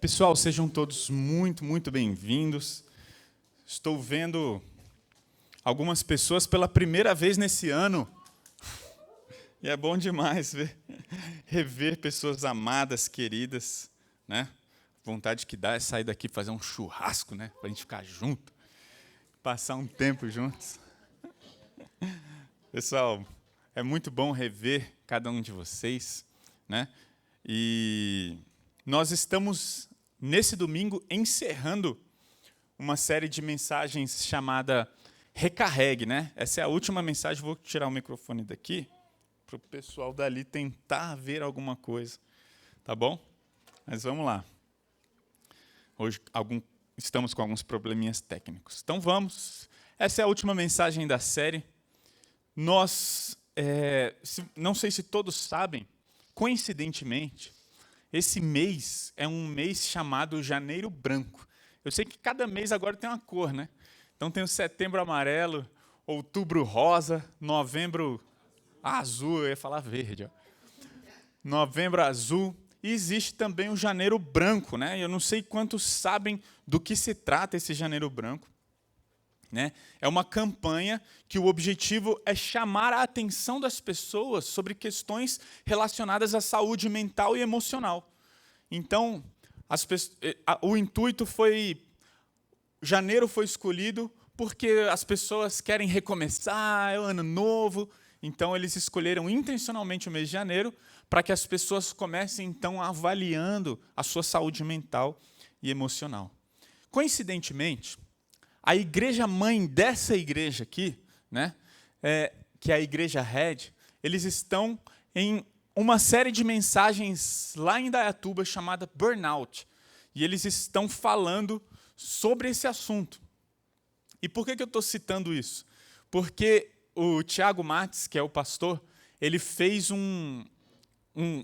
Pessoal, sejam todos muito bem-vindos. Estou vendo algumas pessoas pela primeira vez nesse ano. E é bom demais rever pessoas amadas, queridas, né? Vontade que dá é sair daqui e fazer um churrasco, né? Para a gente ficar junto, passar um tempo juntos. Pessoal, é muito bom rever cada um de vocês, né? E nós estamos, nesse domingo, encerrando uma série de mensagens chamada Recarregue, né? Essa é a última mensagem, vou tirar o microfone daqui, para o pessoal dali tentar ver alguma coisa, tá bom? Mas vamos lá. Hoje estamos com alguns probleminhas técnicos. Então vamos, essa é a última mensagem da série. Nós, não sei se todos sabem, coincidentemente, esse mês é um mês chamado Janeiro Branco. Eu sei que cada mês agora tem uma cor, né? Então tem o setembro amarelo, outubro rosa, novembro azul, eu ia falar verde, ó. Novembro azul, e existe também o Janeiro Branco, né? Eu não sei quantos sabem do que se trata esse Janeiro Branco, né? É uma campanha que o objetivo é chamar a atenção das pessoas sobre questões relacionadas à saúde mental e emocional. Então, o intuito foi... Janeiro foi escolhido porque as pessoas querem recomeçar, é o ano novo. Então, eles escolheram intencionalmente o mês de janeiro para que as pessoas comecem, então, avaliando a sua saúde mental e emocional. Coincidentemente, a igreja-mãe dessa igreja aqui, né, que é a Igreja Red, eles estão em uma série de mensagens lá em Indaiatuba chamada Burnout. E eles estão falando sobre esse assunto. E por que eu estou citando isso? Porque o Tiago Mates, que é o pastor, ele fez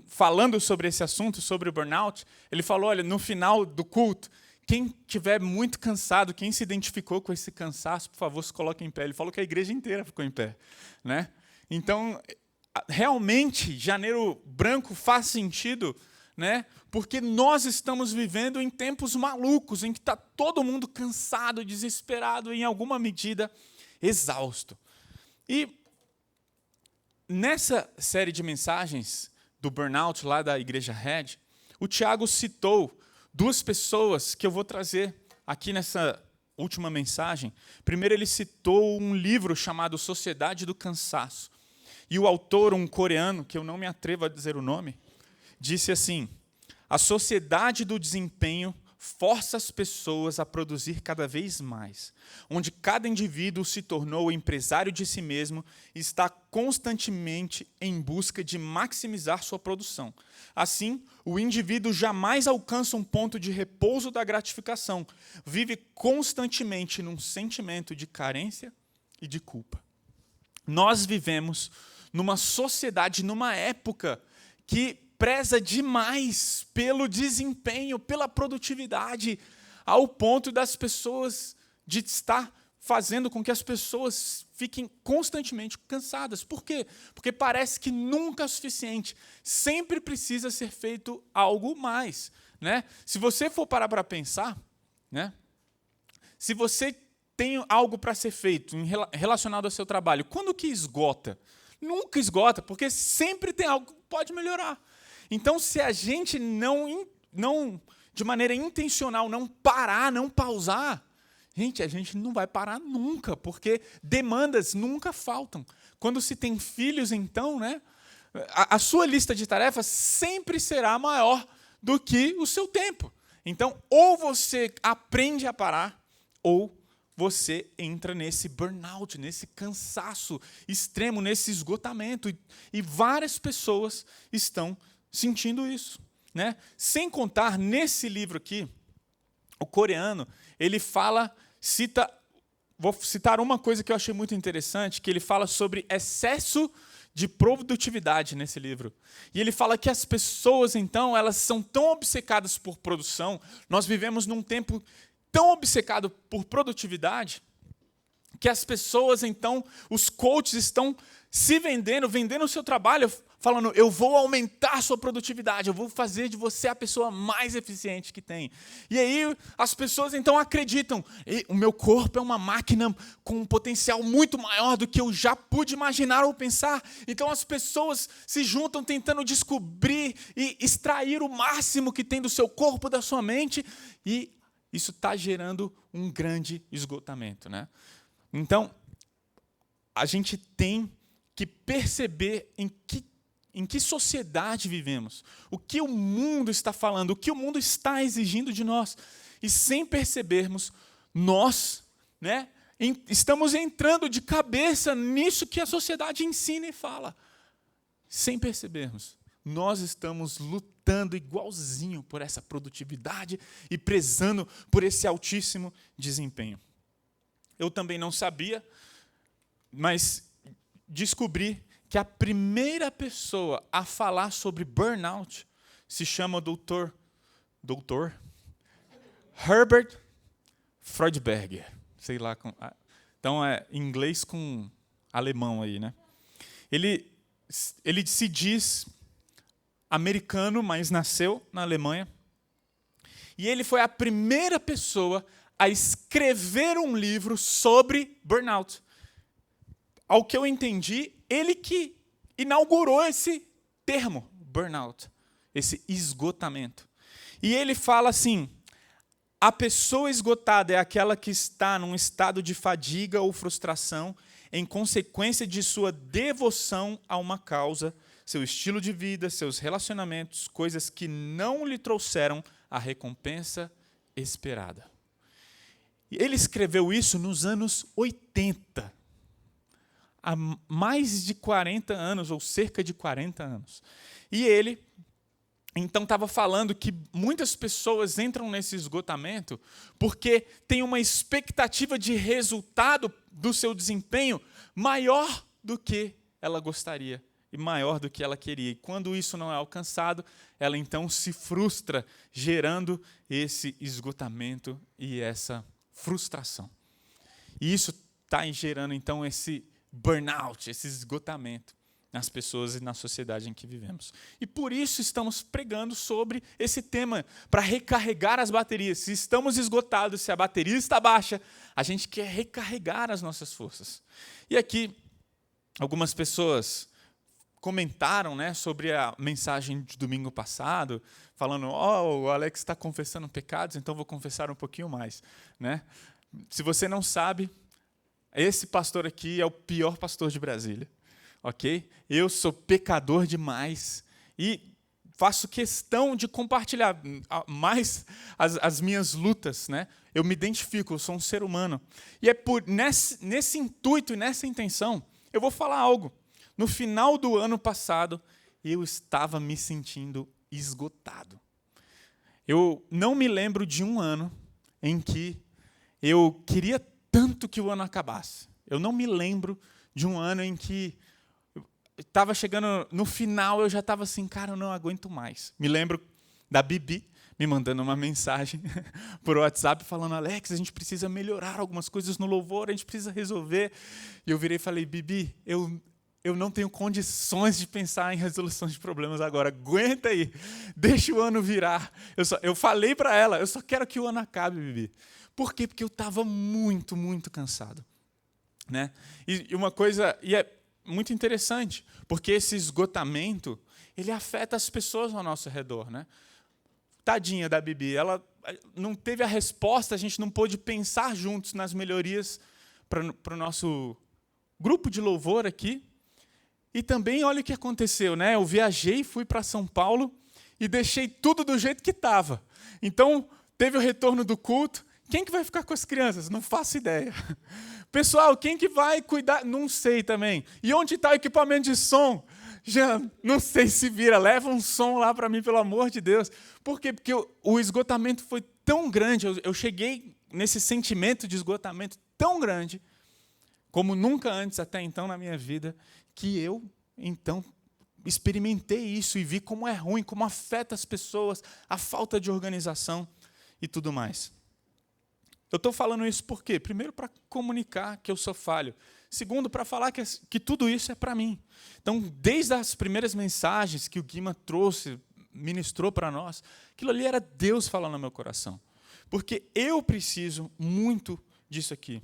falando sobre esse assunto, sobre o burnout, ele falou, olha, no final do culto, quem estiver muito cansado, quem se identificou com esse cansaço, por favor, se coloque em pé. Ele falou que a igreja inteira ficou em pé, né? Então, realmente, Janeiro Branco faz sentido, né? Porque nós estamos vivendo em tempos malucos, em que está todo mundo cansado, desesperado, em alguma medida exausto. E nessa série de mensagens do Burnout, lá da Igreja Red, o Tiago citou duas pessoas que eu vou trazer aqui nessa última mensagem. Primeiro, ele citou um livro chamado Sociedade do Cansaço. E o autor, um coreano, que eu não me atrevo a dizer o nome, disse assim: a sociedade do desempenho força as pessoas a produzir cada vez mais, onde cada indivíduo se tornou empresário de si mesmo e está constantemente em busca de maximizar sua produção. Assim, o indivíduo jamais alcança um ponto de repouso da gratificação, vive constantemente num sentimento de carência e de culpa. Nós vivemos numa sociedade, numa época que preza demais pelo desempenho, pela produtividade, ao ponto das pessoas, de estar fazendo com que as pessoas fiquem constantemente cansadas. Por quê? Porque parece que nunca é o suficiente. Sempre precisa ser feito algo mais, né? Se você for parar para pensar, né? Se você tem algo para ser feito relacionado ao seu trabalho, quando que esgota? Nunca esgota, porque sempre tem algo que pode melhorar. Então, se a gente não, de maneira intencional, não parar, não pausar, a gente não vai parar nunca, porque demandas nunca faltam. Quando se tem filhos, então, né, a sua lista de tarefas sempre será maior do que o seu tempo. Então, ou você aprende a parar, ou você entra nesse burnout, nesse cansaço extremo, nesse esgotamento. E várias pessoas estão sentindo isso, né? Sem contar, nesse livro aqui, o coreano, ele vou citar uma coisa que eu achei muito interessante, que ele fala sobre excesso de produtividade nesse livro. E ele fala que as pessoas, então, elas são tão obcecadas por produção, nós vivemos num tempo tão obcecado por produtividade, que as pessoas, então, os coaches estão se vendendo o seu trabalho, falando, eu vou aumentar a sua produtividade, eu vou fazer de você a pessoa mais eficiente que tem. E aí as pessoas então acreditam, o meu corpo é uma máquina com um potencial muito maior do que eu já pude imaginar ou pensar. Então as pessoas se juntam tentando descobrir e extrair o máximo que tem do seu corpo, da sua mente, e isso está gerando um grande esgotamento, né? Então, a gente tem que perceber em que sociedade vivemos, o que o mundo está falando, o que o mundo está exigindo de nós. E sem percebermos, nós, né, estamos entrando de cabeça nisso que a sociedade ensina e fala. Sem percebermos, nós estamos lutando igualzinho por essa produtividade e prezando por esse altíssimo desempenho. Eu também não sabia, mas descobri que a primeira pessoa a falar sobre burnout se chama Dr. Herbert Freudenberger. Sei lá, então é inglês com alemão aí, né? Ele se diz americano, mas nasceu na Alemanha. E ele foi a primeira pessoa a escrever um livro sobre burnout. Ao que eu entendi, ele que inaugurou esse termo, burnout, esse esgotamento. E ele fala assim, a pessoa esgotada é aquela que está num estado de fadiga ou frustração em consequência de sua devoção a uma causa, seu estilo de vida, seus relacionamentos, coisas que não lhe trouxeram a recompensa esperada. E ele escreveu isso nos anos 80. Há mais de 40 anos, ou cerca de 40 anos. E ele, então, estava falando que muitas pessoas entram nesse esgotamento porque tem uma expectativa de resultado do seu desempenho maior do que ela gostaria e maior do que ela queria. E quando isso não é alcançado, ela então se frustra, gerando esse esgotamento e essa frustração. E isso está gerando, então, esse burnout, esse esgotamento nas pessoas e na sociedade em que vivemos. E por isso estamos pregando sobre esse tema, para recarregar as baterias. Se estamos esgotados, se a bateria está baixa, a gente quer recarregar as nossas forças. E aqui, algumas pessoas comentaram, né, sobre a mensagem de domingo passado, falando, o Alex está confessando pecados, então vou confessar um pouquinho mais, né? Se você não sabe, esse pastor aqui é o pior pastor de Brasília, ok? Eu sou pecador demais e faço questão de compartilhar mais as minhas lutas, né? Eu me identifico, eu sou um ser humano. E é nesse intuito e nessa intenção, eu vou falar algo. No final do ano passado, eu estava me sentindo esgotado. Eu não me lembro de um ano em que eu queria tanto que o ano acabasse. Eu não me lembro de um ano em que estava chegando no final, eu já estava assim, cara, eu não aguento mais. Me lembro da Bibi me mandando uma mensagem por WhatsApp falando, Alex, a gente precisa melhorar algumas coisas no louvor, a gente precisa resolver. E eu virei e falei, Bibi, eu não tenho condições de pensar em resolução de problemas agora. Aguenta aí, deixa o ano virar. Eu falei para ela, eu só quero que o ano acabe, Bibi. Por quê? Porque eu estava muito, muito cansado, né? E uma coisa, e é muito interessante, porque esse esgotamento, ele afeta as pessoas ao nosso redor, né? Tadinha da Bibi, ela não teve a resposta, a gente não pôde pensar juntos nas melhorias para o nosso grupo de louvor aqui. E também, olha o que aconteceu, né? Eu viajei, fui para São Paulo e deixei tudo do jeito que estava. Então, teve o retorno do culto. Quem que vai ficar com as crianças? Não faço ideia. Pessoal, quem que vai cuidar? Não sei também. E onde está o equipamento de som? Já não sei se vira. Leva um som lá para mim, pelo amor de Deus. Por quê? Porque o esgotamento foi tão grande. Eu cheguei nesse sentimento de esgotamento tão grande, como nunca antes até então na minha vida, que eu, então, experimentei isso e vi como é ruim, como afeta as pessoas, a falta de organização e tudo mais. Eu estou falando isso por quê? Primeiro, para comunicar que eu sou falho. Segundo, para falar que tudo isso é para mim. Então, desde as primeiras mensagens que o Guima trouxe, ministrou para nós, aquilo ali era Deus falando no meu coração. Porque eu preciso muito disso aqui.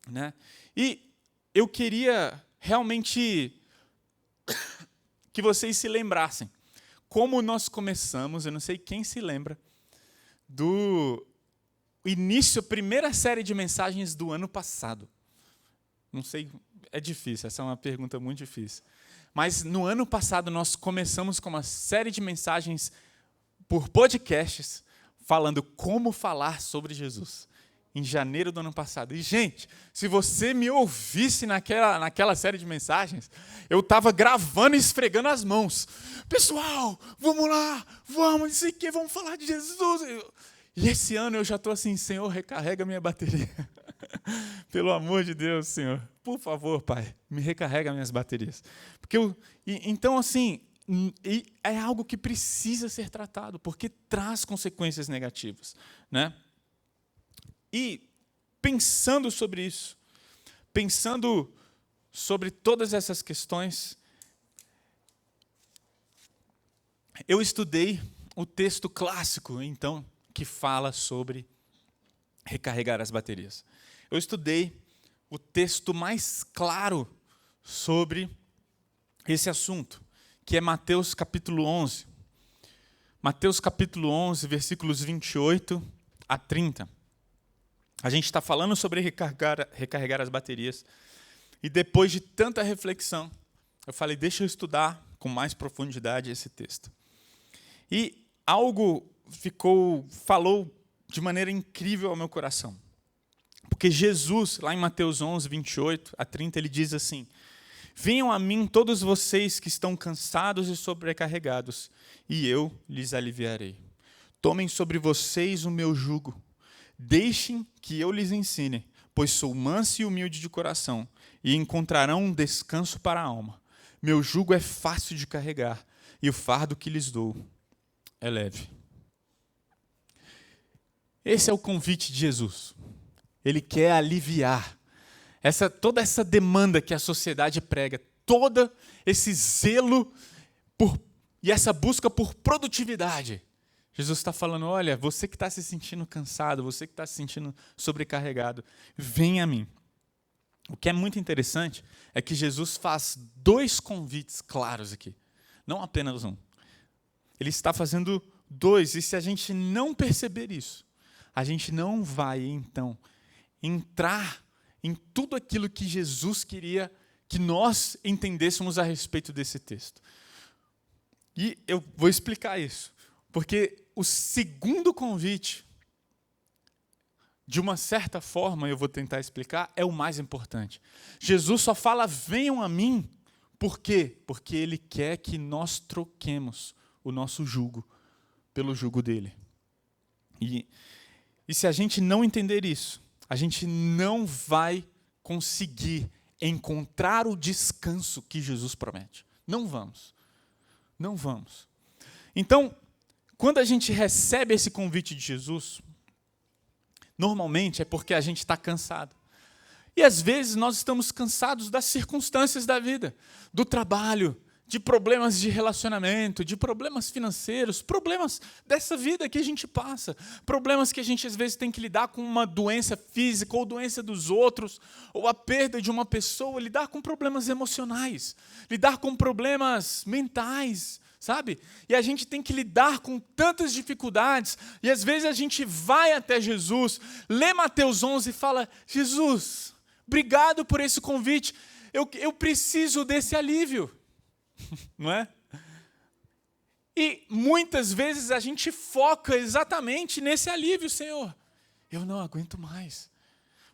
Né? E eu queria realmente que vocês se lembrassem como nós começamos, eu não sei quem se lembra, do início, primeira série de mensagens do ano passado. Não sei, é difícil, essa é uma pergunta muito difícil. Mas no ano passado nós começamos com uma série de mensagens por podcasts falando como falar sobre Jesus. Em janeiro do ano passado. E, gente, se você me ouvisse naquela série de mensagens, eu estava gravando e esfregando as mãos. Pessoal, vamos lá, vamos, não sei o quê, vamos falar de Jesus. E esse ano eu já estou assim, Senhor, recarrega minha bateria. Pelo amor de Deus, Senhor. Por favor, Pai, me recarrega minhas baterias. Porque então, assim, é algo que precisa ser tratado, porque traz consequências negativas, né? E pensando sobre isso, pensando sobre todas essas questões, eu estudei o texto clássico, então, que fala sobre recarregar as baterias. Eu estudei o texto mais claro sobre esse assunto, que é Mateus capítulo 11. Mateus capítulo 11, versículos 28 a 30. A gente está falando sobre recarregar as baterias. E depois de tanta reflexão, eu falei, deixa eu estudar com mais profundidade esse texto. E algo falou de maneira incrível ao meu coração. Porque Jesus, lá em Mateus 11, 28 a 30, ele diz assim, venham a mim todos vocês que estão cansados e sobrecarregados, e eu lhes aliviarei. Tomem sobre vocês o meu jugo. Deixem que eu lhes ensine, pois sou manso e humilde de coração, e encontrarão um descanso para a alma. Meu jugo é fácil de carregar, e o fardo que lhes dou é leve. Esse é o convite de Jesus. Ele quer aliviar toda essa demanda que a sociedade prega, todo esse zelo e essa busca por produtividade. Jesus está falando, olha, você que está se sentindo cansado, você que está se sentindo sobrecarregado, vem a mim. O que é muito interessante é que Jesus faz 2 convites claros aqui, não apenas um. Ele está fazendo 2, e se a gente não perceber isso, a gente não vai, então, entrar em tudo aquilo que Jesus queria que nós entendêssemos a respeito desse texto. E eu vou explicar isso, porque o segundo convite, de uma certa forma, eu vou tentar explicar, é o mais importante. Jesus só fala, venham a mim, por quê? Porque Ele quer que nós troquemos o nosso jugo pelo jugo dEle. E se a gente não entender isso, a gente não vai conseguir encontrar o descanso que Jesus promete. Não vamos. Não vamos. Então, quando a gente recebe esse convite de Jesus, normalmente é porque a gente está cansado. E às vezes nós estamos cansados das circunstâncias da vida, do trabalho, de problemas de relacionamento, de problemas financeiros, problemas dessa vida que a gente passa, problemas que a gente às vezes tem que lidar com uma doença física ou doença dos outros, ou a perda de uma pessoa, lidar com problemas emocionais, lidar com problemas mentais, sabe? E a gente tem que lidar com tantas dificuldades, e às vezes a gente vai até Jesus, lê Mateus 11 e fala, Jesus, obrigado por esse convite, eu preciso desse alívio. Não é? E muitas vezes a gente foca exatamente nesse alívio, Senhor. Eu não aguento mais.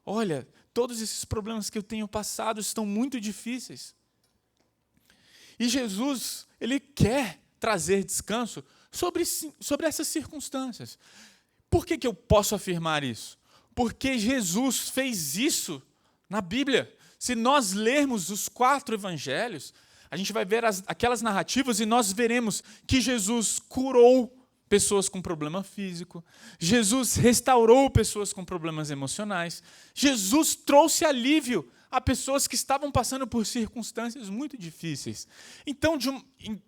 Olha, todos esses problemas que eu tenho passado estão muito difíceis. E Jesus, Ele quer trazer descanso sobre essas circunstâncias. Por que eu posso afirmar isso? Porque Jesus fez isso na Bíblia. Se nós lermos os 4 evangelhos, a gente vai ver aquelas narrativas e nós veremos que Jesus curou pessoas com problema físico. Jesus restaurou pessoas com problemas emocionais. Jesus trouxe alívio a pessoas que estavam passando por circunstâncias muito difíceis. Então,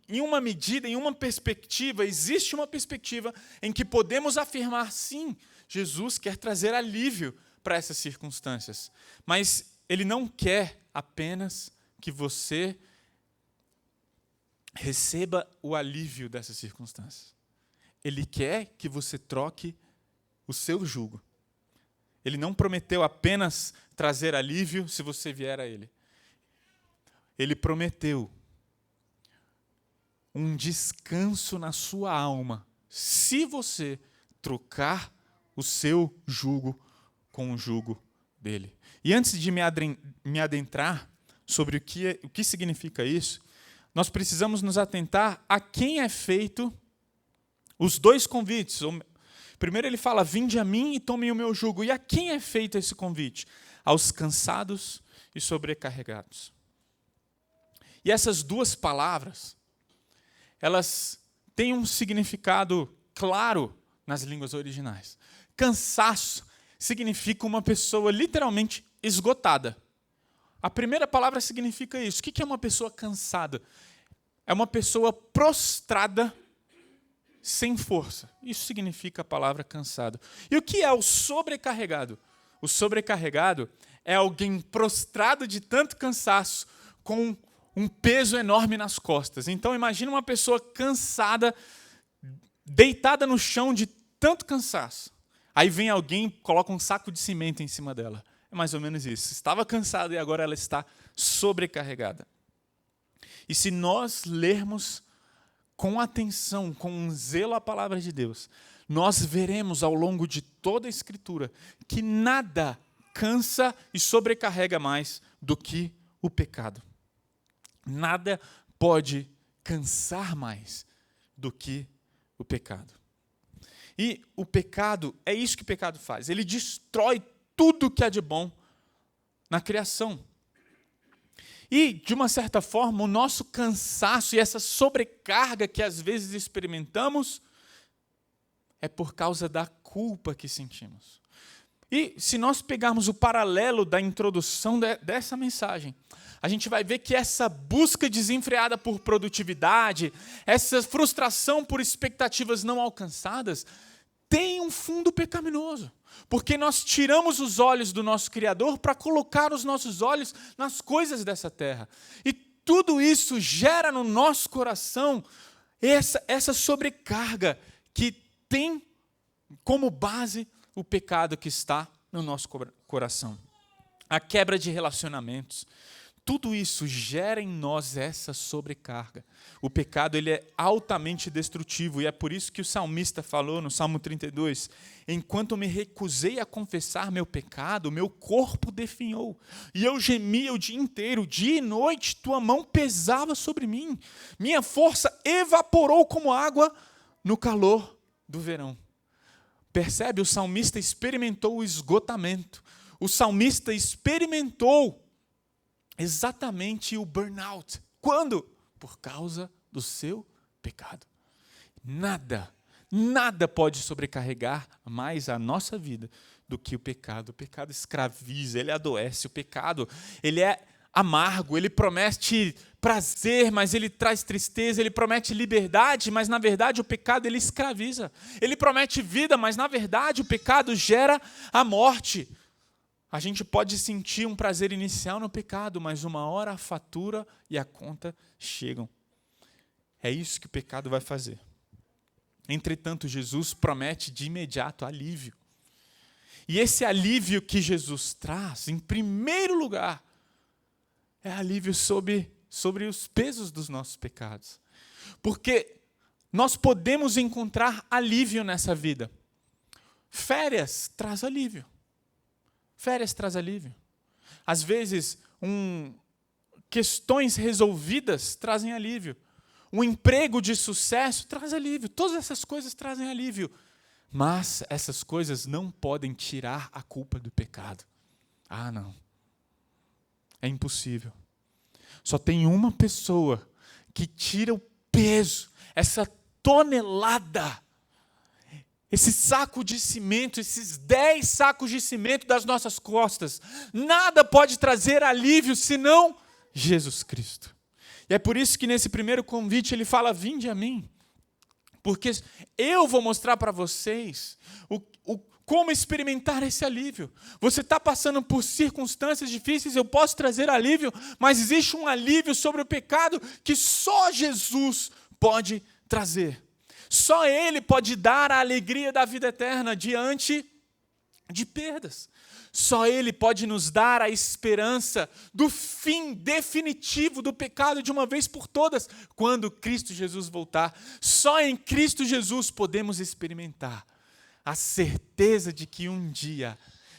em uma medida, em uma perspectiva, existe uma perspectiva em que podemos afirmar, sim, Jesus quer trazer alívio para essas circunstâncias. Mas Ele não quer apenas que você receba o alívio dessas circunstâncias. Ele quer que você troque o seu jugo. Ele não prometeu apenas trazer alívio se você vier a Ele. Ele prometeu um descanso na sua alma se você trocar o seu jugo com o jugo dele. E antes de me adentrar sobre o que significa isso, nós precisamos nos atentar a quem é feito os dois convites. Primeiro ele fala, vinde a mim e tomem o meu jugo. E a quem é feito esse convite? Aos cansados e sobrecarregados. E essas duas palavras, elas têm um significado claro nas línguas originais. Cansaço significa uma pessoa literalmente esgotada. A primeira palavra significa isso. O que é uma pessoa cansada? É uma pessoa prostrada, sem força. Isso significa a palavra cansado. E o que é o sobrecarregado? O sobrecarregado é alguém prostrado de tanto cansaço, com um peso enorme nas costas. Então, imagina uma pessoa cansada, deitada no chão de tanto cansaço. Aí vem alguém e coloca um saco de cimento em cima dela. É mais ou menos isso. Estava cansada e agora ela está sobrecarregada. E se nós lermos com atenção, com um zelo a palavra de Deus, nós veremos ao longo de toda a Escritura que nada cansa e sobrecarrega mais do que o pecado. Nada pode cansar mais do que o pecado. E o pecado, é isso que o pecado faz. Ele destrói tudo que há de bom na criação. E, de uma certa forma, o nosso cansaço e essa sobrecarga que às vezes experimentamos é por causa da culpa que sentimos. E se nós pegarmos o paralelo da introdução dessa mensagem, a gente vai ver que essa busca desenfreada por produtividade, essa frustração por expectativas não alcançadas, tem um fundo pecaminoso. Porque nós tiramos os olhos do nosso Criador para colocar os nossos olhos nas coisas dessa terra. E tudo isso gera no nosso coração essa sobrecarga que tem como base o pecado que está no nosso coração. A quebra de relacionamentos. Tudo isso gera em nós essa sobrecarga. O pecado ele é altamente destrutivo e é por isso que o salmista falou no Salmo 32, enquanto me recusei a confessar meu pecado, meu corpo definhou. E eu gemia o dia inteiro, dia e noite, tua mão pesava sobre mim. Minha força evaporou como água no calor do verão. Percebe? O salmista experimentou o esgotamento. O salmista experimentou exatamente o burnout. Quando? Por causa do seu pecado. Nada pode sobrecarregar mais a nossa vida do que o pecado. O pecado escraviza, ele adoece. O pecado, ele é amargo, ele promete prazer, mas ele traz tristeza. Ele promete liberdade, mas na verdade o pecado ele escraviza. Ele promete vida, mas na verdade o pecado gera a morte. A gente pode sentir um prazer inicial no pecado, mas uma hora a fatura e a conta chegam. É isso que o pecado vai fazer. Entretanto, Jesus promete de imediato alívio. E esse alívio que Jesus traz, em primeiro lugar, é alívio sobre os pesos dos nossos pecados. Porque nós podemos encontrar alívio nessa vida. Férias traz alívio. Férias traz alívio. Às vezes, questões resolvidas trazem alívio. Um emprego de sucesso traz alívio. Todas essas coisas trazem alívio. Mas essas coisas não podem tirar a culpa do pecado. Ah, não. É impossível. Só tem uma pessoa que tira o peso, essa tonelada esse saco de cimento, esses 10 sacos de cimento das nossas costas, nada pode trazer alívio senão Jesus Cristo. E é por isso que nesse primeiro convite ele fala: vinde a mim, porque eu vou mostrar para vocês como experimentar esse alívio. Você está passando por circunstâncias difíceis, eu posso trazer alívio, mas existe um alívio sobre o pecado que só Jesus pode trazer. Só Ele pode dar a alegria da vida eterna diante de perdas. Só Ele pode nos dar a esperança do fim definitivo do pecado de uma vez por todas, quando Cristo Jesus voltar. Só em Cristo Jesus podemos experimentar a certeza de que um dia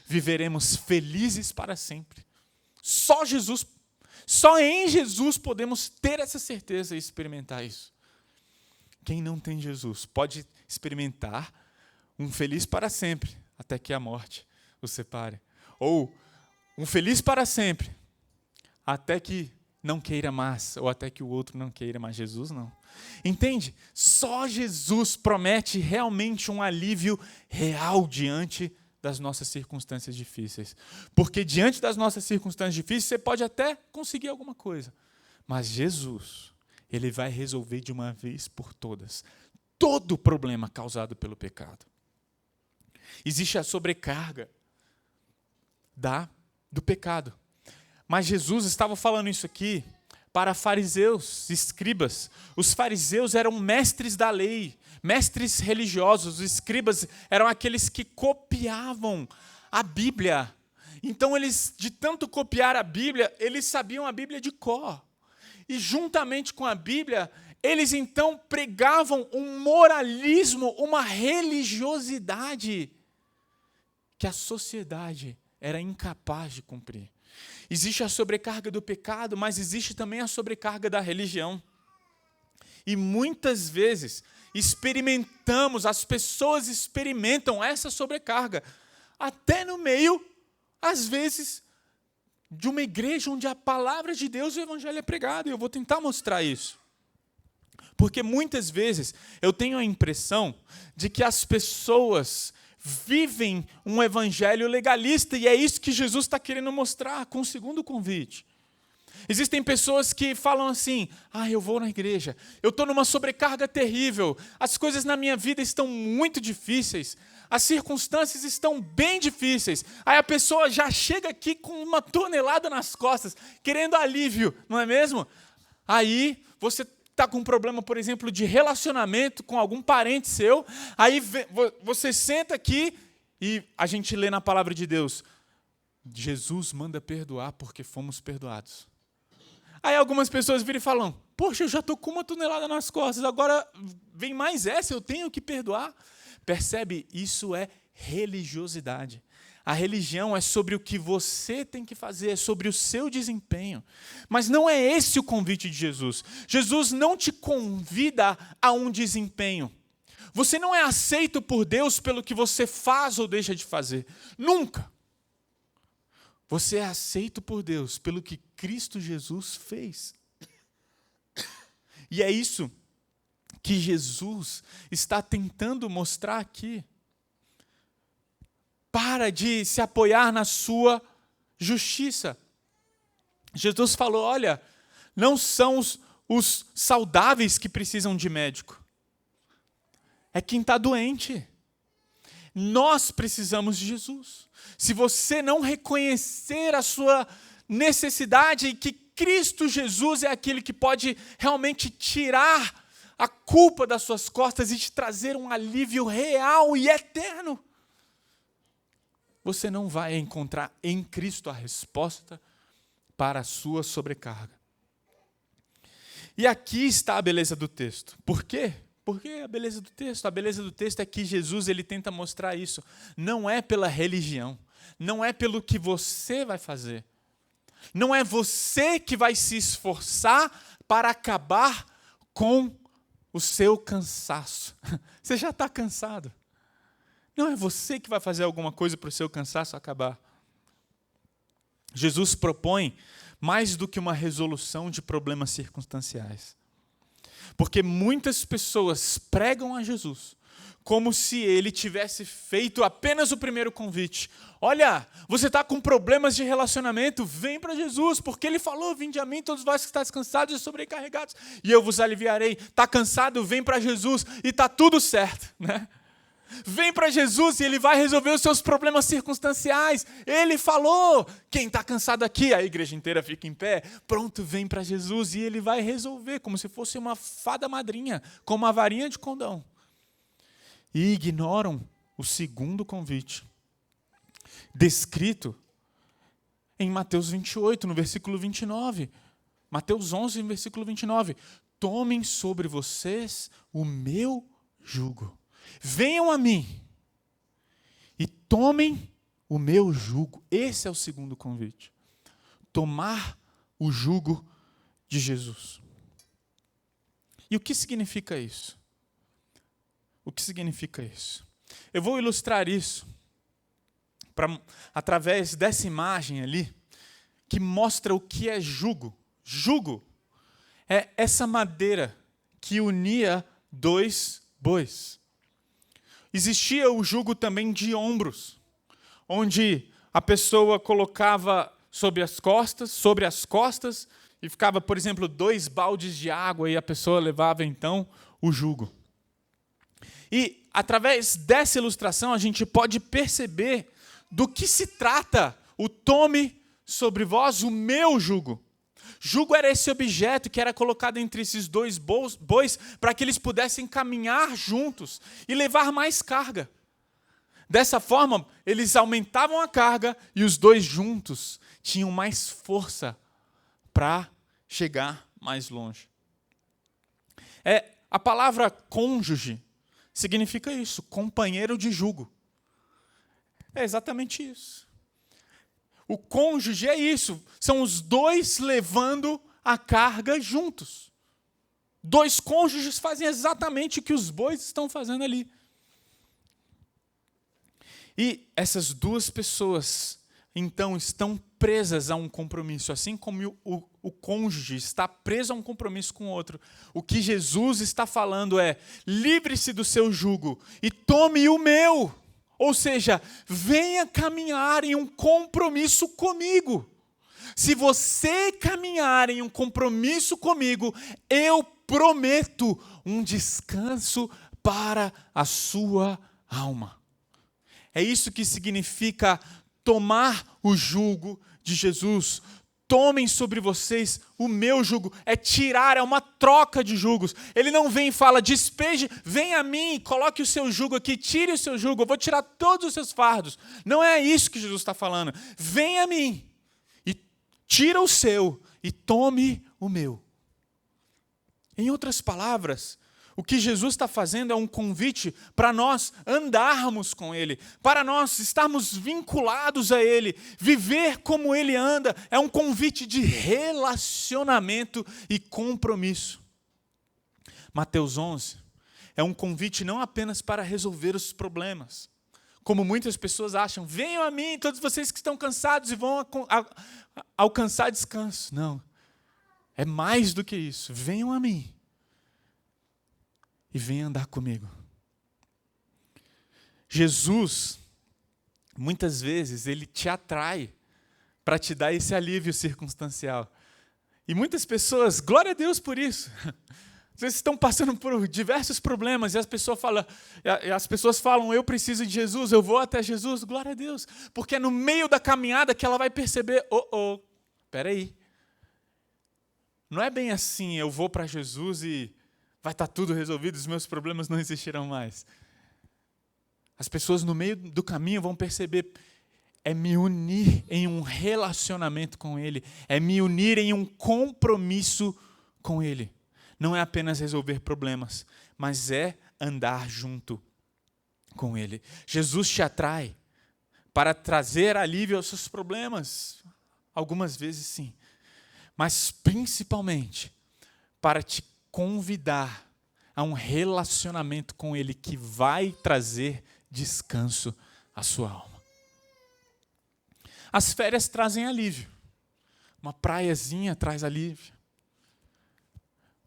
viveremos felizes para sempre. Só em Jesus podemos ter essa certeza e experimentar isso. Quem não tem Jesus pode experimentar um feliz para sempre, até que a morte o separe. Ou um feliz para sempre, até que não queira mais, ou até que o outro não queira mais. Jesus não. Entende? Só Jesus promete realmente um alívio real diante das nossas circunstâncias difíceis. Porque diante das nossas circunstâncias difíceis, você pode até conseguir alguma coisa. Mas Jesus, Ele vai resolver de uma vez por todas todo o problema causado pelo pecado. Existe a sobrecarga do pecado. Mas Jesus estava falando isso aqui para fariseus, escribas. Os fariseus eram mestres da lei, mestres religiosos. Os escribas eram aqueles que copiavam a Bíblia. Então, eles, de tanto copiar a Bíblia, eles sabiam a Bíblia de cor. E juntamente com a Bíblia, eles então pregavam um moralismo, uma religiosidade que a sociedade era incapaz de cumprir. Existe a sobrecarga do pecado, mas existe também a sobrecarga da religião. E muitas vezes as pessoas experimentam essa sobrecarga, até no meio, às vezes, de uma igreja onde a palavra de Deus e o evangelho é pregado. E eu vou tentar mostrar isso. Porque muitas vezes eu tenho a impressão de que as pessoas vivem um evangelho legalista, e é isso que Jesus está querendo mostrar com o segundo convite. Existem pessoas que falam assim: eu vou na igreja, eu estou numa sobrecarga terrível, as coisas na minha vida estão muito difíceis, as circunstâncias estão bem difíceis. Aí a pessoa já chega aqui com uma tonelada nas costas, querendo alívio, não é mesmo? Aí você está com um problema, por exemplo, de relacionamento com algum parente seu, aí você senta aqui e a gente lê na palavra de Deus: Jesus manda perdoar porque fomos perdoados. Aí algumas pessoas viram e falam: poxa, eu já estou com uma tonelada nas costas, agora vem mais essa, eu tenho que perdoar. Percebe? Isso é religiosidade. A religião é sobre o que você tem que fazer, é sobre o seu desempenho. Mas não é esse o convite de Jesus. Jesus não te convida a um desempenho. Você não é aceito por Deus pelo que você faz ou deixa de fazer. Nunca. Você é aceito por Deus pelo que Cristo Jesus fez. E é isso que Jesus está tentando mostrar aqui. Para de se apoiar na sua justiça. Jesus falou: olha, não são os saudáveis que precisam de médico. É quem está doente. Nós precisamos de Jesus. Se você não reconhecer a sua necessidade e que Cristo Jesus é aquele que pode realmente tirar a culpa das suas costas e te trazer um alívio real e eterno, você não vai encontrar em Cristo a resposta para a sua sobrecarga. E aqui está a beleza do texto. Por quê? Por que a beleza do texto? A beleza do texto é que Jesus ele tenta mostrar isso. Não é pela religião, não é pelo que você vai fazer. Não é você que vai se esforçar para acabar com o seu cansaço. Você já está cansado. Não é você que vai fazer alguma coisa para o seu cansaço acabar. Jesus propõe mais do que uma resolução de problemas circunstanciais. Porque muitas pessoas pregam a Jesus como se ele tivesse feito apenas o primeiro convite. Olha, você está com problemas de relacionamento, vem para Jesus, porque ele falou, vinde a mim todos vós que estáis cansados e sobrecarregados, e eu vos aliviarei. Está cansado, vem para Jesus e está tudo certo, né? Vem para Jesus e ele vai resolver os seus problemas circunstanciais. Ele falou. Quem está cansado aqui, a igreja inteira fica em pé. Pronto, vem para Jesus e ele vai resolver, como se fosse uma fada madrinha, com uma varinha de condão. E ignoram o segundo convite, descrito em Mateus 28, no versículo 29. Mateus 11, no versículo 29. Tomem sobre vocês o meu jugo. Venham a mim e tomem o meu jugo. Esse é o segundo convite. Tomar o jugo de Jesus. E o que significa isso? O que significa isso? Eu vou ilustrar isso através dessa imagem ali, que mostra o que é jugo. Jugo é essa madeira que unia dois bois. Existia o jugo também de ombros, onde a pessoa colocava sobre as costas, e ficava, por exemplo, 2 baldes de água, e a pessoa levava então o jugo. E através dessa ilustração a gente pode perceber do que se trata o tome sobre vós o meu jugo. Jugo era esse objeto que era colocado entre esses 2 bois para que eles pudessem caminhar juntos e levar mais carga. Dessa forma, eles aumentavam a carga e os 2 juntos tinham mais força para chegar mais longe. A palavra cônjuge significa isso, companheiro de jugo. É exatamente isso. O cônjuge é isso, são os 2 levando a carga juntos. 2 cônjuges fazem exatamente o que os bois estão fazendo ali. E essas 2 pessoas, então, estão presas a um compromisso, assim como o cônjuge está preso a um compromisso com o outro. O que Jesus está falando é, livre-se do seu jugo e tome o meu. Ou seja, venha caminhar em um compromisso comigo. Se você caminhar em um compromisso comigo, eu prometo um descanso para a sua alma. É isso que significa tomar o jugo de Jesus. Tomem sobre vocês o meu jugo. É tirar, é uma troca de jugos. Ele não vem e fala, despeje, vem a mim, coloque o seu jugo aqui, tire o seu jugo, eu vou tirar todos os seus fardos. Não é isso que Jesus está falando. Vem a mim e tira o seu e tome o meu. Em outras palavras, o que Jesus está fazendo é um convite para nós andarmos com Ele, para nós estarmos vinculados a Ele, viver como Ele anda, é um convite de relacionamento e compromisso. Mateus 11 é um convite não apenas para resolver os problemas, como muitas pessoas acham, venham a mim todos vocês que estão cansados e vão alcançar descanso. Não, é mais do que isso, venham a mim. E vem andar comigo. Jesus, muitas vezes, ele te atrai para te dar esse alívio circunstancial. E muitas pessoas, glória a Deus por isso. Vocês estão passando por diversos problemas e as pessoas falam, eu preciso de Jesus, eu vou até Jesus, glória a Deus. Porque é no meio da caminhada que ela vai perceber, espera aí. Não é bem assim, eu vou para Jesus e vai estar tudo resolvido, os meus problemas não existirão mais. As pessoas no meio do caminho vão perceber, é me unir em um relacionamento com Ele, é me unir em um compromisso com Ele. Não é apenas resolver problemas, mas é andar junto com Ele. Jesus te atrai para trazer alívio aos seus problemas, algumas vezes sim, mas principalmente para te convidar a um relacionamento com Ele que vai trazer descanso à sua alma. As férias trazem alívio. Uma praiazinha traz alívio.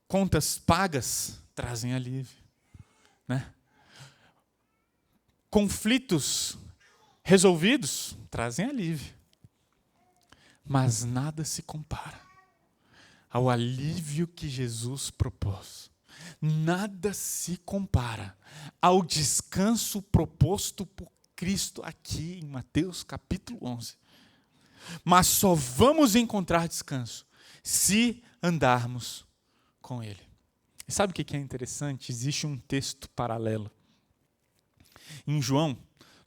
Contas pagas trazem alívio, né? conflitos resolvidos trazem alívio. Mas nada se compara ao alívio que Jesus propôs. Nada se compara ao descanso proposto por Cristo aqui em Mateus capítulo 11. Mas só vamos encontrar descanso se andarmos com Ele. E sabe o que é interessante? Existe um texto paralelo. Em João,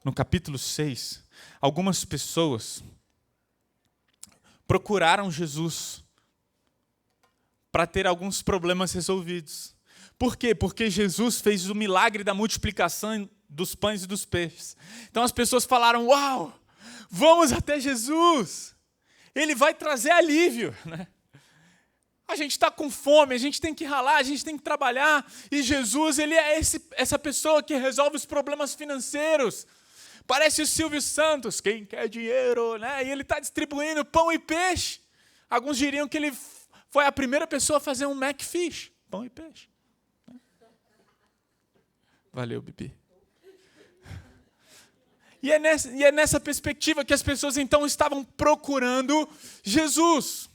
no capítulo 6, algumas pessoas procuraram Jesus para ter alguns problemas resolvidos. Por quê? Porque Jesus fez o milagre da multiplicação dos pães e dos peixes. Então as pessoas falaram, uau, vamos até Jesus, Ele vai trazer alívio, né? A gente está com fome, a gente tem que ralar, a gente tem que trabalhar, e Jesus, Ele é essa pessoa que resolve os problemas financeiros. Parece o Silvio Santos, quem quer dinheiro, né? E Ele está distribuindo pão e peixe. Alguns diriam que Ele foi a primeira pessoa a fazer um McFish, pão e peixe. Valeu, Bibi. E é nessa perspectiva que as pessoas então estavam procurando Jesus.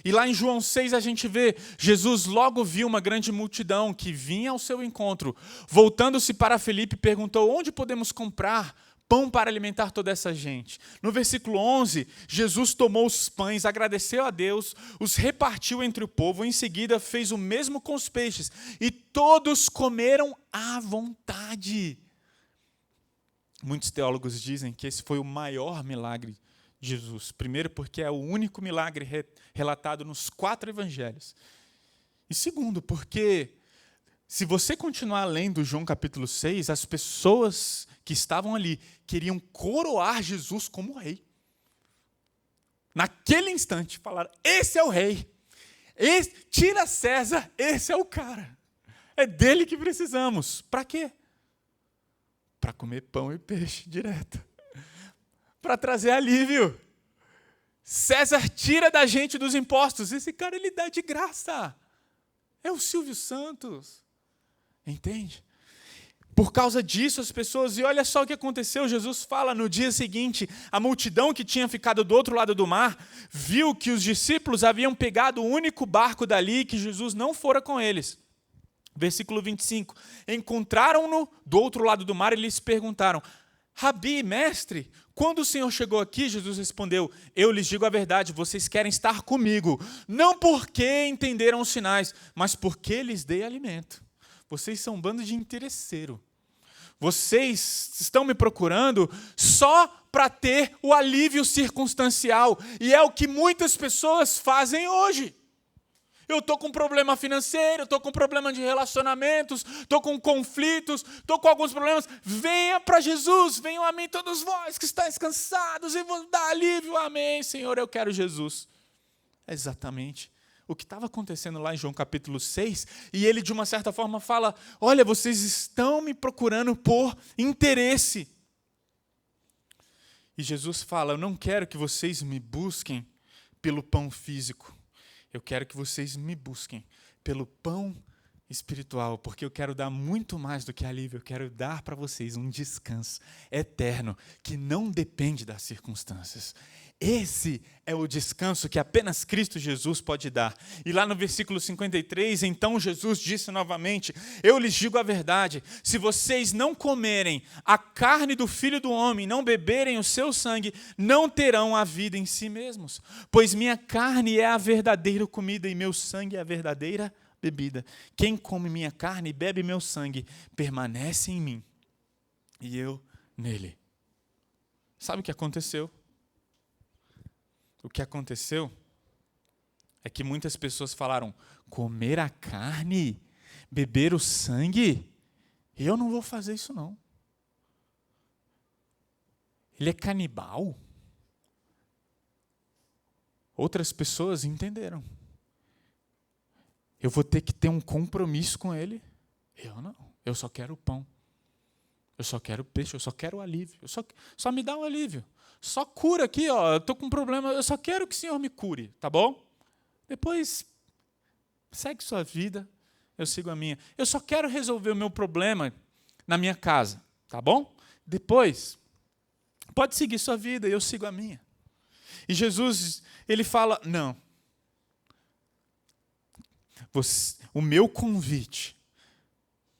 E lá em João 6 a gente vê, Jesus logo viu uma grande multidão que vinha ao seu encontro. Voltando-se para Filipe, perguntou, onde podemos comprar pão para alimentar toda essa gente? No versículo 11, Jesus tomou os pães, agradeceu a Deus, os repartiu entre o povo, em seguida fez o mesmo com os peixes, e todos comeram à vontade. Muitos teólogos dizem que esse foi o maior milagre de Jesus. Primeiro, porque é o único milagre relatado nos 4 evangelhos. E segundo, porque se você continuar lendo João capítulo 6, as pessoas que estavam ali queriam coroar Jesus como rei. Naquele instante, falaram, esse é o rei. Tira César, esse é o cara. É dele que precisamos. Para quê? Para comer pão e peixe direto. Para trazer alívio. César tira da gente dos impostos. Esse cara, ele dá de graça. É o Silvio Santos. Entende? Por causa disso, as pessoas... E olha só o que aconteceu. Jesus fala no dia seguinte, a multidão que tinha ficado do outro lado do mar, viu que os discípulos haviam pegado o único barco dali e que Jesus não fora com eles. Versículo 25. Encontraram-no do outro lado do mar e lhes perguntaram, Rabi, mestre, quando o Senhor chegou aqui, Jesus respondeu, eu lhes digo a verdade, vocês querem estar comigo, não porque entenderam os sinais, mas porque lhes dei alimento. Vocês são um bando de interesseiro. Vocês estão me procurando só para ter o alívio circunstancial, e é o que muitas pessoas fazem hoje. Eu estou com problema financeiro, estou com problema de relacionamentos, estou com conflitos, estou com alguns problemas. Venha para Jesus, venham a mim todos vós que estáis cansados e vos dar alívio. Amém, Senhor, eu quero Jesus. É exatamente o que estava acontecendo lá em João capítulo 6. E ele, de uma certa forma, fala, olha, vocês estão me procurando por interesse. E Jesus fala, eu não quero que vocês me busquem pelo pão físico. Eu quero que vocês me busquem pelo pão espiritual, porque eu quero dar muito mais do que alívio. Eu quero dar para vocês um descanso eterno que não depende das circunstâncias. Esse é o descanso que apenas Cristo Jesus pode dar. E lá no versículo 53, então Jesus disse novamente, eu lhes digo a verdade, se vocês não comerem a carne do Filho do Homem, não beberem o seu sangue, não terão a vida em si mesmos. Pois minha carne é a verdadeira comida e meu sangue é a verdadeira bebida. Quem come minha carne e bebe meu sangue, permanece em mim e eu nele. Sabe o que aconteceu? O que aconteceu é que muitas pessoas falaram, comer a carne, beber o sangue, eu não vou fazer isso não. Ele é canibal? Outras pessoas entenderam. Eu vou ter que ter um compromisso com ele? Eu não, eu só quero o pão. Eu só quero peixe, eu só quero o alívio. Só me dá um alívio. Só cura aqui, ó. Eu estou com um problema, eu só quero que o Senhor me cure, tá bom? Depois, segue sua vida, eu sigo a minha. Eu só quero resolver o meu problema na minha casa, tá bom? Depois, pode seguir sua vida e eu sigo a minha. E Jesus, ele fala, não. O meu convite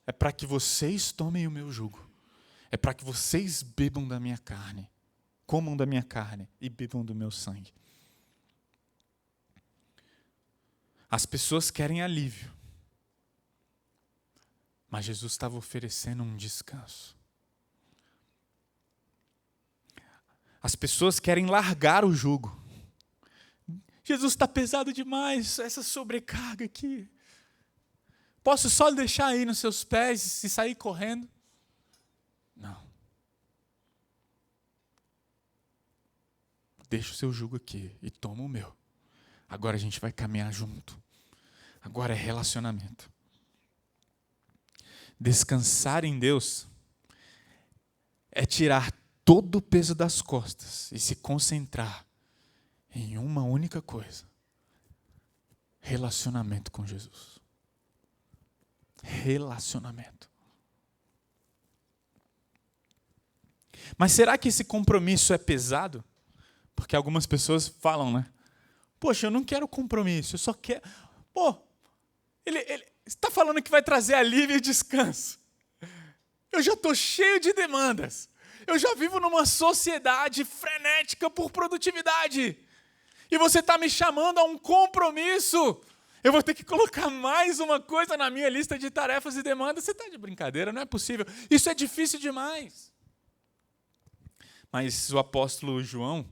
é para que vocês tomem o meu jugo. É para que vocês bebam da minha carne, comam da minha carne e bebam do meu sangue. As pessoas querem alívio, mas Jesus estava oferecendo um descanso. As pessoas querem largar o jugo. Jesus, está pesado demais, essa sobrecarga aqui. Posso só deixar aí nos seus pés e sair correndo? Não. Deixa o seu jugo aqui e toma o meu. Agora a gente vai caminhar junto. Agora é relacionamento. Descansar em Deus é tirar todo o peso das costas e se concentrar em uma única coisa: relacionamento com Jesus. Relacionamento. Mas será que esse compromisso é pesado? Porque algumas pessoas falam, né? Poxa, eu não quero compromisso, eu só quero... Pô, ele está falando que vai trazer alívio e descanso. Eu já estou cheio de demandas. Eu já vivo numa sociedade frenética por produtividade. E você está me chamando a um compromisso. Eu vou ter que colocar mais uma coisa na minha lista de tarefas e demandas. Você está de brincadeira, não é possível. Isso é difícil demais. Mas o apóstolo João,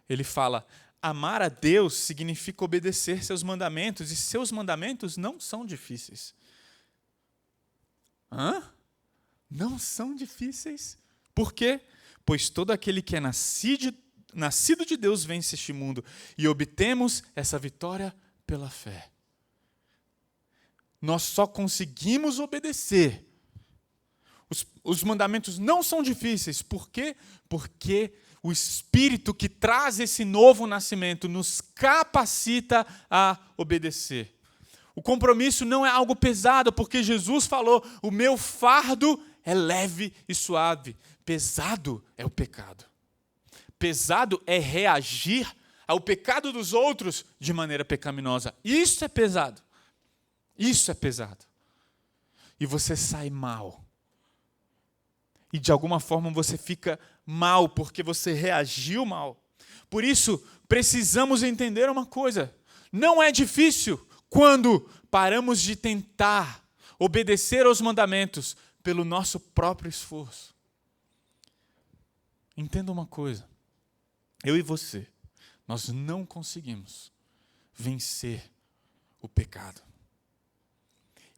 ele fala, amar a Deus significa obedecer seus mandamentos, e seus mandamentos não são difíceis. Não são difíceis. Por quê? Pois todo aquele que é nascido de Deus vence este mundo, e obtemos essa vitória pela fé. Nós só conseguimos obedecer. Os mandamentos não são difíceis. Por quê? Porque o Espírito que traz esse novo nascimento nos capacita a obedecer. O compromisso não é algo pesado, porque Jesus falou, o meu fardo é leve e suave. Pesado é o pecado. Pesado é reagir ao pecado dos outros de maneira pecaminosa. Isso é pesado. Isso é pesado. E você sai mal. E de alguma forma você fica mal, porque você reagiu mal. Por isso, precisamos entender uma coisa. Não é difícil quando paramos de tentar obedecer aos mandamentos pelo nosso próprio esforço. Entenda uma coisa. Eu e você, nós não conseguimos vencer o pecado.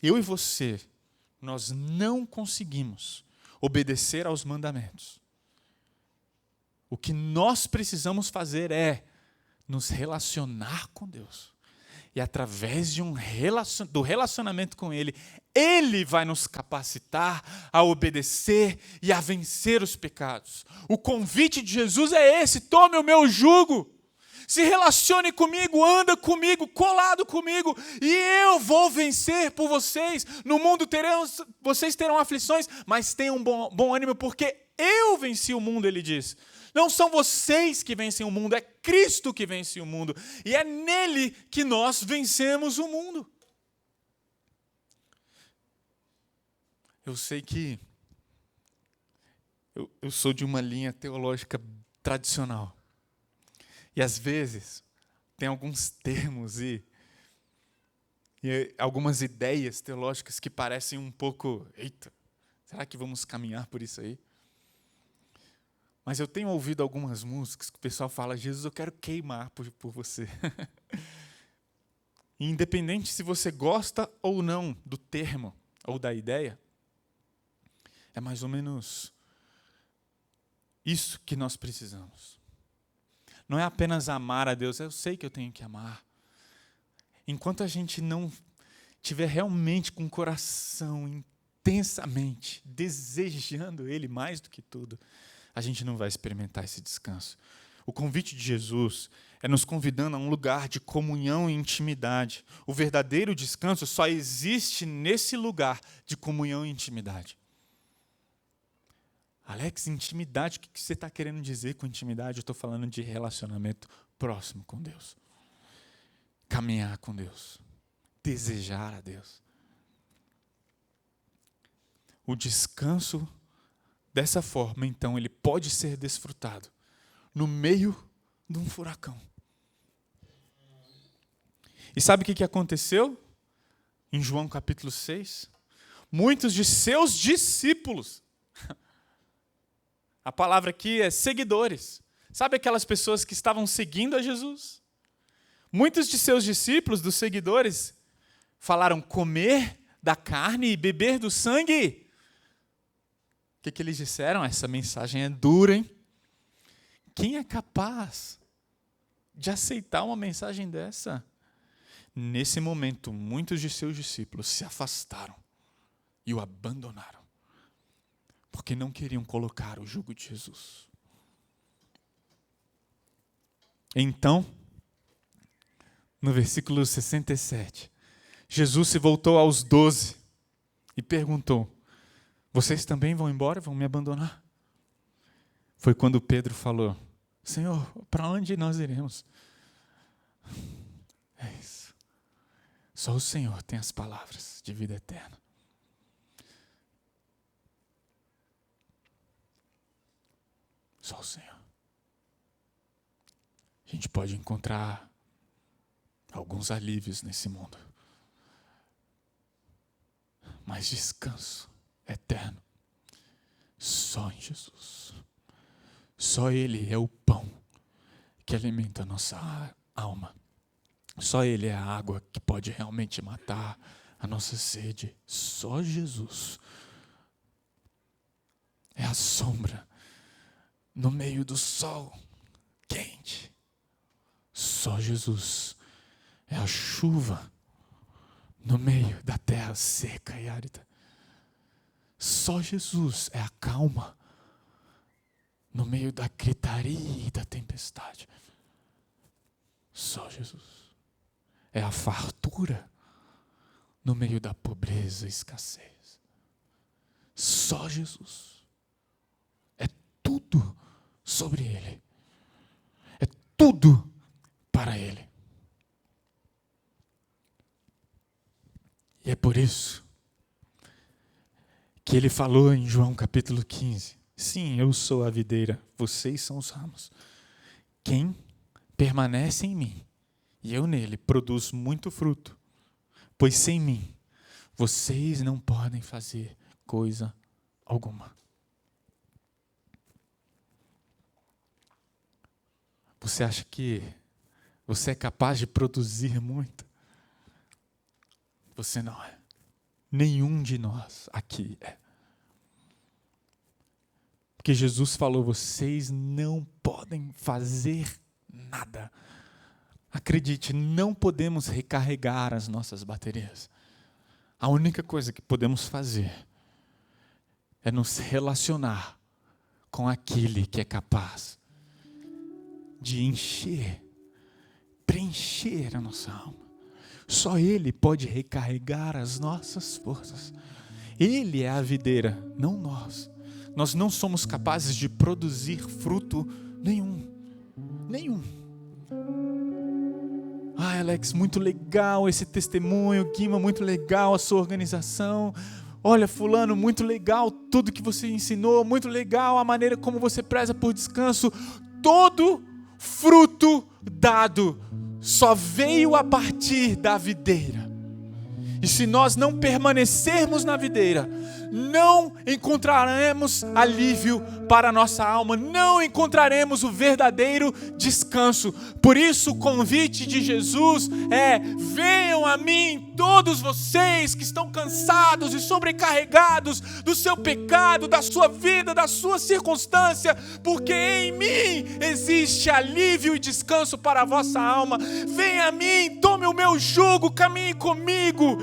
Eu e você, nós não conseguimos obedecer aos mandamentos. O que nós precisamos fazer é nos relacionar com Deus. E através do relacionamento com Ele, Ele vai nos capacitar a obedecer e a vencer os pecados. O convite de Jesus é esse: tome o meu jugo. Se relacione comigo, anda comigo, colado comigo, e eu vou vencer por vocês. No mundo vocês terão aflições, mas tenham bom ânimo, porque eu venci o mundo, ele diz. Não são vocês que vencem o mundo, é Cristo que vence o mundo. E é nele que nós vencemos o mundo. Eu sei que eu sou de uma linha teológica tradicional. E às vezes tem alguns termos e algumas ideias teológicas que parecem um pouco... Eita, será que vamos caminhar por isso aí? Mas eu tenho ouvido algumas músicas que o pessoal fala, Jesus, eu quero queimar por você. E independente se você gosta ou não do termo ou da ideia, é mais ou menos isso que nós precisamos. Não é apenas amar a Deus, eu sei que eu tenho que amar. Enquanto a gente não tiver realmente com o coração intensamente desejando Ele mais do que tudo, a gente não vai experimentar esse descanso. O convite de Jesus é nos convidando a um lugar de comunhão e intimidade. O verdadeiro descanso só existe nesse lugar de comunhão e intimidade. Alex, intimidade, o que você está querendo dizer com intimidade? Eu estou falando de relacionamento próximo com Deus. Caminhar com Deus. Desejar a Deus. O descanso, dessa forma, então, ele pode ser desfrutado no meio de um furacão. E sabe o que aconteceu? Em João capítulo 6, muitos de seus discípulos, a palavra aqui é seguidores, sabe aquelas pessoas que estavam seguindo a Jesus? Muitos de seus discípulos, dos seguidores, falaram comer da carne e beber do sangue. O que eles disseram? Essa mensagem é dura, hein? Quem é capaz de aceitar uma mensagem dessa? Nesse momento, muitos de seus discípulos se afastaram e o abandonaram, porque não queriam colocar o jugo de Jesus. Então, no versículo 67, Jesus se voltou aos 12 e perguntou: vocês também vão embora, vão me abandonar? Foi quando Pedro falou: Senhor, para onde nós iremos? É isso. Só o Senhor tem as palavras de vida eterna. Só o Senhor. A gente pode encontrar alguns alívios nesse mundo, mas descanso eterno só em Jesus. Só Ele é o pão que alimenta a nossa alma. Só Ele é a água que pode realmente matar a nossa sede. Só Jesus é a sombra no meio do sol quente. Só Jesus é a chuva no meio da terra seca e árida. Só Jesus é a calma no meio da gritaria e da tempestade. Só Jesus é a fartura no meio da pobreza e escassez. Só Jesus. É tudo sobre Ele. É tudo para Ele. E é por isso que Ele falou em João capítulo 15, sim, eu sou a videira, vocês são os ramos. Quem permanece em mim e eu nele, produz muito fruto, pois sem mim vocês não podem fazer coisa alguma. Você acha que você é capaz de produzir muito? Você não é. Nenhum de nós aqui é. Porque Jesus falou: vocês não podem fazer nada. Acredite, não podemos recarregar as nossas baterias. A única coisa que podemos fazer é nos relacionar com aquele que é capaz de encher, preencher a nossa alma. Só Ele pode recarregar as nossas forças. Ele é a videira, não nós. Nós não somos capazes de produzir fruto nenhum. Ah, Alex, muito legal esse testemunho. Guima, muito legal a sua organização. Olha, fulano, muito legal tudo que você ensinou. Muito legal a maneira como você preza por descanso. Todo fruto dado só veio a partir da videira. E se nós não permanecermos na videira, não encontraremos alívio para a nossa alma, não encontraremos o verdadeiro descanso. Por isso o convite de Jesus é: venham a mim todos vocês que estão cansados e sobrecarregados do seu pecado, da sua vida, da sua circunstância, porque em mim existe alívio e descanso para a vossa alma. Venha a mim, tome o meu jugo, caminhe comigo.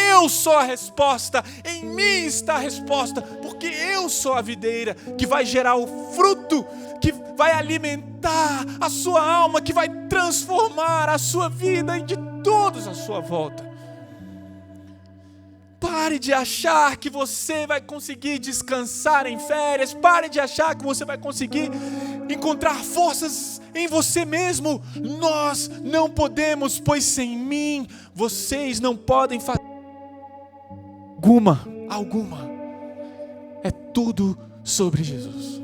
Eu sou a resposta, em mim está a resposta, porque eu sou a videira que vai gerar o fruto, que vai alimentar a sua alma, que vai transformar a sua vida e de todos à sua volta. Pare de achar que você vai conseguir descansar em férias. Pare de achar que você vai conseguir encontrar forças em você mesmo. Nós não podemos, pois sem mim vocês não podem fazer alguma. É tudo sobre Jesus.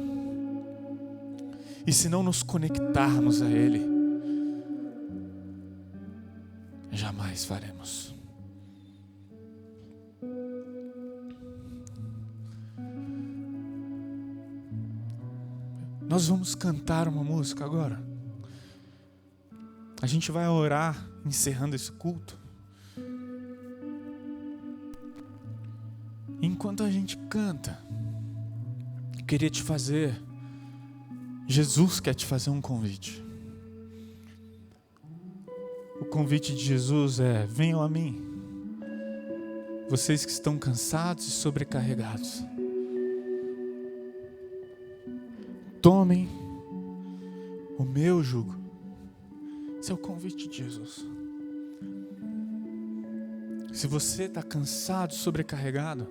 E se não nos conectarmos a Ele, jamais faremos. Nós vamos cantar uma música agora. A gente vai orar, encerrando esse culto. Enquanto a gente canta, eu queria te fazer, Jesus quer te fazer um convite. O convite de Jesus é: venham a mim, vocês que estão cansados e sobrecarregados. Tomem o meu jugo. Esse é o convite de Jesus. Se você está cansado, sobrecarregado,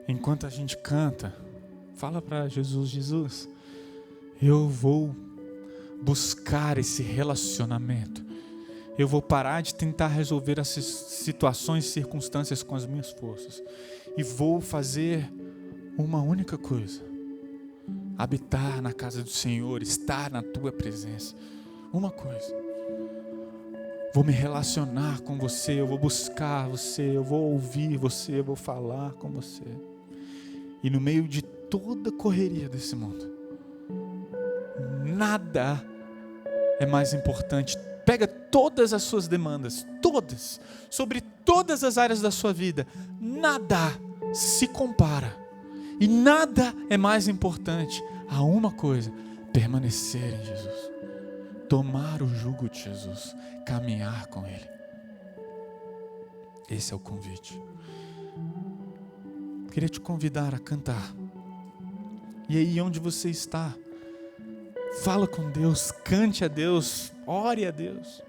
enquanto a gente canta, fala para Jesus: Jesus, eu vou buscar esse relacionamento. Eu vou parar de tentar resolver essas situações e circunstâncias com as minhas forças. E vou fazer uma única coisa: habitar na casa do Senhor, estar na tua presença. Uma coisa: vou me relacionar com você, eu vou buscar você, eu vou ouvir você, eu vou falar com você. E no meio de toda a correria desse mundo, nada é mais importante. Pega todas as suas demandas, todas, sobre todas as áreas da sua vida, nada se compara. E nada é mais importante a uma coisa: permanecer em Jesus, tomar o jugo de Jesus, caminhar com Ele. Esse é o convite. Queria te convidar a cantar. E aí, onde você está, fala com Deus, cante a Deus, ore a Deus.